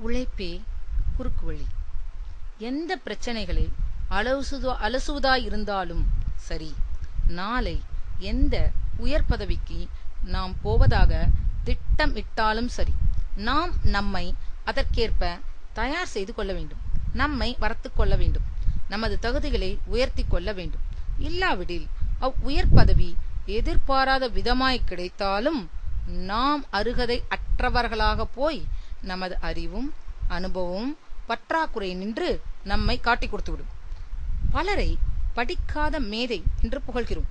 உழைப்பே குறுக்கு வழி. எந்த பிரச்சனைகளை அலசுவதாயிருந்தாலும் சரி, நாளை எந்த உயர் பதவிக்கு நாம் போவதாக திட்டமிட்டாலும் சரி, நாம் நம்மை அதற்கேற்ப தயார் செய்து கொள்ள வேண்டும். நம்மை வளர்த்து கொள்ள வேண்டும். நமது தகுதிகளை உயர்த்தி கொள்ள வேண்டும். இல்லாவிடில் உயர் பதவி எதிர்பாராத விதமாய் கிடைத்தாலும் நாம் அருகதை அற்றவர்களாக போய் நமது அறிவும் அனுபவமும் பற்றாக்குறை நின்று நம்மை காட்டிக் கொடுத்துவிடும். பலரை படிக்காத மேதை என்று புகழ்கிறோம்.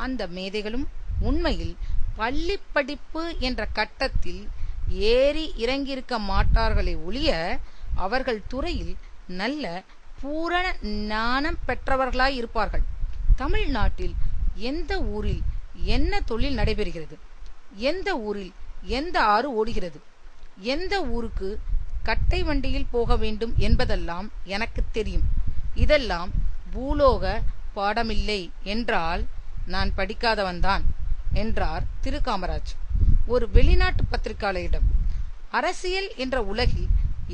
அந்த மேதைகளும் உண்மையில் பள்ளி படிப்பு என்ற கட்டத்தில் ஏறி இறங்கியிருக்க மாட்டார்களே ஒழிய அவர்கள் துறையில் நல்ல பூரண ஞானம் பெற்றவர்களாய் இருப்பார்கள். தமிழ்நாட்டில் எந்த ஊரில் என்ன தொழில் நடைபெறுகிறது, எந்த ஊரில் எந்த ஆறு ஓடுகிறது, எந்த ஊருக்கு கட்டை வண்டியில் போக வேண்டும் என்பதெல்லாம் எனக்கு தெரியும். இதெல்லாம் பூலோக பாடமில்லை என்றால் நான் படிக்காதவன்தான் என்றார் திரு காமராஜ் ஒரு வெளிநாட்டு பத்திரிகையாளரிடம். அரசியல் என்ற உலகில்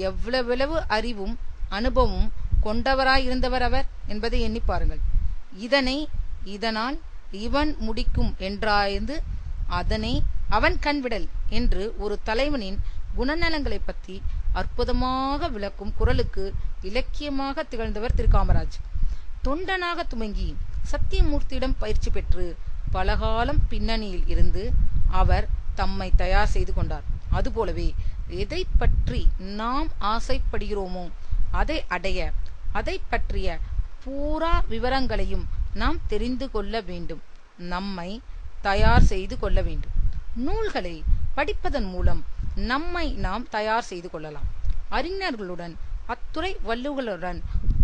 எவ்வளவு அறிவும் அனுபவமும் கொண்டவராயிருந்தவர் அவர் என்பதை எண்ணி பாருங்கள். இதனால் இவன் முடிக்கும் என்றாய்ந்து அதனை அவன் கண்விடல் என்று ஒரு தலைவனின் குணநலங்களை பற்றி அற்புதமாக விளக்கும் குரலுக்கு இலக்கியமாக திகழ்ந்தவர் திரு காமராஜ். தொண்டனாக துவங்கி சத்தியமூர்த்தியிடம் பயிற்சி பெற்று பலகாலம் பின்னணியில் இருந்து அவர் தம்மை தயார் செய்து கொண்டார். அதுபோலவே எதை பற்றி நாம் ஆசைப்படுகிறோமோ அதை அடைய அதை பற்றிய பூரா விவரங்களையும் நாம் தெரிந்து கொள்ள வேண்டும். நம்மை தயார் செய்து கொள்ள வேண்டும். நூல்களை படிப்பதன் மூலம் நம்மை நாம் தயார் செய்து கொள்ளலாம். அறிஞர்களுடன் அத்துறை வல்லுநர்களுடன்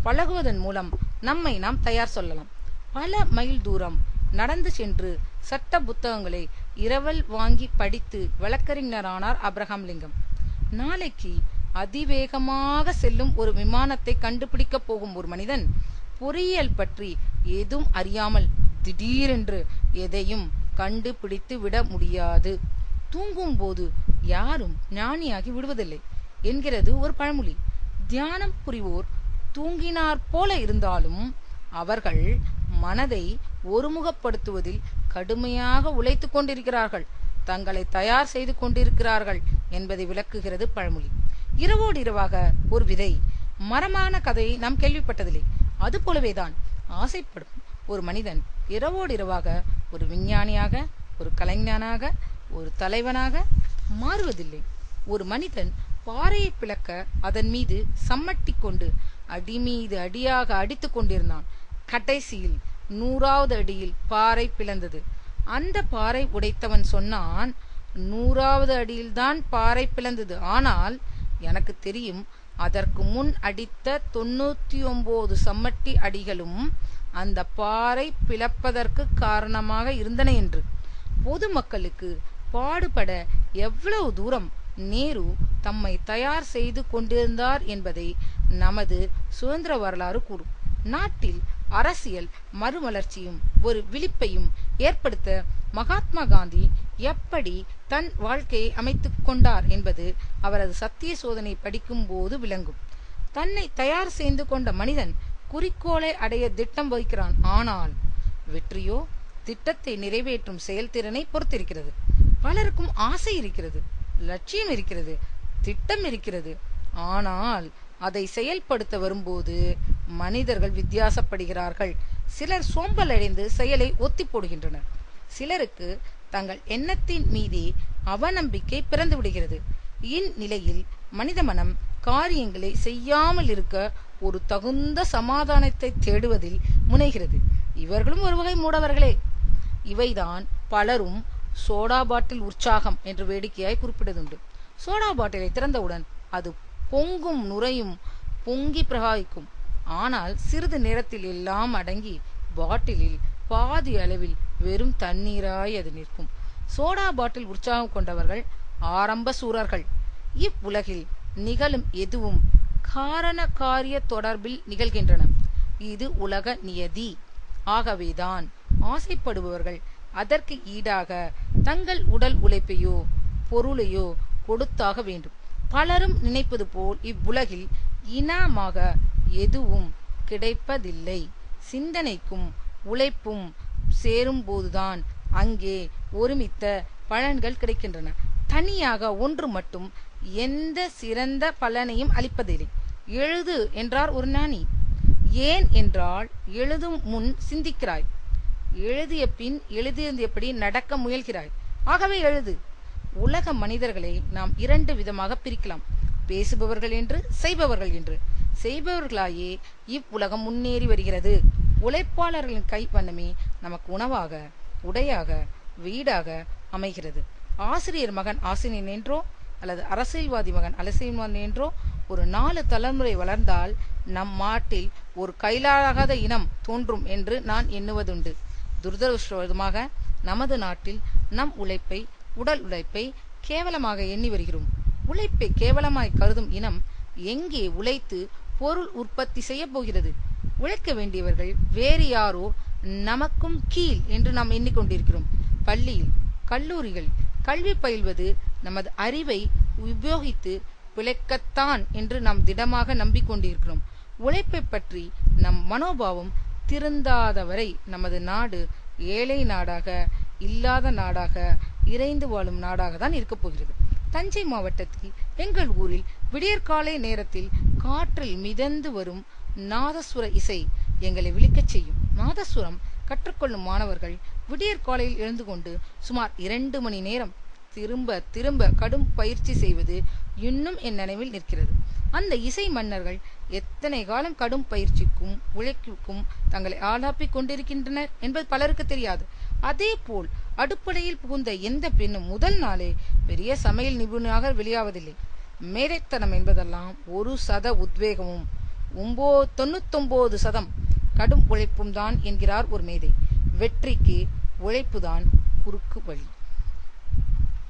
பழகுவதன் மூலம் நம்மை நாம் தயார் சொல்லலாம். பல மைல் தூரம் நடந்து சென்று சட்ட புத்தகங்களை இரவல் வாங்கி படித்து வழக்கறிஞரானார் ஆபிரகாம் லிங்கன். நாளைக்கு அதிவேகமாக செல்லும் ஒரு விமானத்தை கண்டுபிடிக்க போகும் ஒரு மனிதன் பொறியியல் பற்றி ஏதும் அறியாமல் திடீரென்று எதையும் கண்டுபிடித்து விட முடியாது. தூங்கும் போது யாரும் ஞானியாகி விடுவதில்லை என்கிறது ஒரு பழமொழி. தியானம் புரிவோர் தூங்கினார் போல இருந்தாலும் அவர்கள் மனதை ஒருமுகப்படுத்துவதில் கடுமையாக உழைத்து கொண்டிருக்கிறார்கள், தங்களை தயார் செய்து கொண்டிருக்கிறார்கள் என்பதை விளக்குகிறது பழமொழி. இரவோடு இரவாக ஒரு விதை மரமான கதையை நாம் கேள்விப்பட்டதில்லை. அது போலவேதான் ஆசைப்படும் ஒரு மனிதன் இரவோடு இரவாக ஒரு விஞ்ஞானியாக, ஒரு கலைஞனாக, ஒரு தலைவனாக மாறுவதில்லை. ஒரு மனிதன் பாறையை பிளக்க அதன் மீது சம்மட்டி கொண்டு அடி மீது அடியாக அடித்து கொண்டிருந்தான். கடைசியில் 100வது அடியில் பாறை பிளந்தது. அந்த பாறை உடைத்தவன் சொன்னான், 100வது அடியில்தான் பாறை பிளந்தது, ஆனால் எனக்கு தெரியும் அதற்கு முன் அடித்த 99 சம்மட்டி அடிகளும் அந்த பாறை பிளப்பதற்கு காரணமாக இருந்தன என்று. பொதுமக்களுக்கு பாடுபட எவ்வளவு தூரம் நேரு தம்மை தயார் செய்து கொண்டிருந்தார் என்பதை நமது சுதந்திர வரலாறு கூறும். நாட்டில் அரசியல் மறுமலர்ச்சியும் ஒரு விழிப்பையும் ஏற்படுத்த மகாத்மா காந்தி எப்படி தன் வாழ்க்கையை அமைத்துக் கொண்டார் என்பது அவரது சத்திய சோதனை படிக்கும் போது விளங்கும். தன்னை தயார் செய்து கொண்ட மனிதன் குறிக்கோளை அடைய திட்டம் வகிக்கிறான். ஆனால் வெற்றியோ திட்டத்தை நிறைவேற்றும் செயல்திறனை பொறுத்திருக்கிறது. பலருக்கும் ஆசை இருக்கிறது, லட்சியம் இருக்கிறது, திட்டம் இருக்கிறது. ஆனால் அதை செயல்படுத்த வரும்போது மனிதர்கள் வித்தியாசப்படுகிறார்கள். சிலர் சோம்பல் அடைந்து செயலை ஒத்தி போடுகின்றனர். சிலருக்கு தங்கள் எண்ணத்தின் மீதே அவநம்பிக்கை பிறந்து விடுகிறது. இந்நிலையில் மனித மனம் காரியங்களை செய்யாமல் இருக்க ஒரு தகுந்த சமாதானத்தை தேடுவதில் முனைகிறது. இவர்களும் ஒரு வகை மூடவர்களே. இவைதான் பலரும் சோடா பாட்டில் உற்சாகம் என்று வேடிக்கையாய் குறிப்பிடுதுண்டு. சோடா பாட்டிலை திறந்தவுடன் அது பொங்கும் நுரையும் பொங்கி பிரகாசிக்கும். ஆனால் சிறிது நேரத்தில் எல்லாம் அடங்கி பாட்டிலில் பாதி அளவில் வெறும் தண்ணீராய் அது நிற்கும். சோடா பாட்டில் உற்சாகம் கொண்டவர்கள் ஆரம்ப சூரர்கள். இவ்வுலகில் நிகழும் எதுவும் காரண காரிய தொடர்பில் நிகழ்கின்றன. இது உலக நியதி. ஆகவேதான் ஆசைப்படுபவர்கள் அதற்கு ஈடாக தங்கள் உடல் உழைப்பையோ பொருளையோ கொடுத்தாக வேண்டும். பலரும் நினைப்பது போல் இவ்வுலகில் இனமாக எதுவும் கிடைப்பதில்லை. சிந்தனைக்கும் உழைப்பும் சேரும்போதுதான் அங்கே ஒருமித்த பலன்கள் கிடைக்கின்றன. தனியாக ஒன்று மட்டும் எந்த சிறந்த பலனையும் அளிப்பதில்லை. எழுது என்றார் ஒரு ஞானி. ஏன் என்றால் எழுதும் முன் சிந்திக்கிறாய், எழுதிய பின் எழுதியபடி நடக்க முயல்கிறாய். ஆகவே எழுது. உலக மனிதர்களை நாம் இரண்டு விதமாக பிரிக்கலாம், பேசுபவர்கள் என்று, செய்பவர்கள் என்று. செய்பவர்களாயே இவ்வுலகம் முன்னேறி வருகிறது. உழைப்பாளர்களின் கை வண்ணமே நமக்கு உணவாக, உடையாக, வீடாக அமைகிறது. ஆசிரியர் மகன் ஆசிரியன் என்றோ அல்லது அரசியல்வாதி மகன் அரசியல்வாதி என்றோ ஒரு 4 தலைமுறை வளர்ந்தால் நம் நாட்டில் ஒரு கைலாகாத இனம் தோன்றும் என்று நான் எண்ணுவதுண்டு. துரதிருஷ்டவசமாக நமது நாட்டில் நம் உழைப்பை, உடல் உழைப்பை கேவலமாக எண்ணி வருகிறோம். உழைப்பை கேவலமாய் கருதும் இனம் எங்கே உழைத்து பொருள் உற்பத்தி செய்ய போகிறது? உழைக்க வேண்டியவர்கள் வேறு யாரோ நமக்கும் கீழ் என்று நாம் எண்ணிக்கொண்டிருக்கிறோம். பள்ளியில், கல்லூரிகள் கல்வி பயில்வது நமது அறிவை உபயோகித்து பிழைக்கத்தான் என்று நாம் திடமாக நம்பிக்கொண்டிருக்கிறோம். உழைப்பை பற்றி நம் மனோபாவம் திருந்தாதவரை நமது நாடு ஏழை நாடாக, இல்லாத நாடாக, இறைந்து வாழும் நாடாக தான் இருக்கப் போகிறது. தஞ்சை மாவட்டத்தில் எங்கள் ஊரில் விடியற்காலை நேரத்தில் காற்றில் மிதந்து வரும் நாதசுர இசை எங்களை விழிக்கச் செய்யும். நாதசுரம் கற்றுக்கொள்ளும் மாணவர்கள் விடியற்காலையில் எழுந்து கொண்டு சுமார் 2 மணி நேரம் திரும்ப திரும்ப கடும் பயிற்சி செய்வது இன்னும் என் நினைவில் நிற்கிறது. அந்த இசை மன்னர்கள் எத்தனை காலம் கடும் பயிற்சிக்கும் உழைப்புக்கும் தங்களை ஆளாப்பிக் கொண்டிருக்கின்றனர் என்பது பலருக்கு தெரியாது. அதே போல் அடுப்படையில் புகுந்த எந்த பெண்ணும் முதல் நாளே பெரிய சமையல் நிபுணராக வெளியாவதில்லை. மேதைத்தனம் என்பதெல்லாம் 1% உத்வேகமும் 99% கடும் உழைப்பும் தான் என்கிறார் ஒரு மேதை. வெற்றிக்கு உழைப்புதான் குறுக்கு வழி.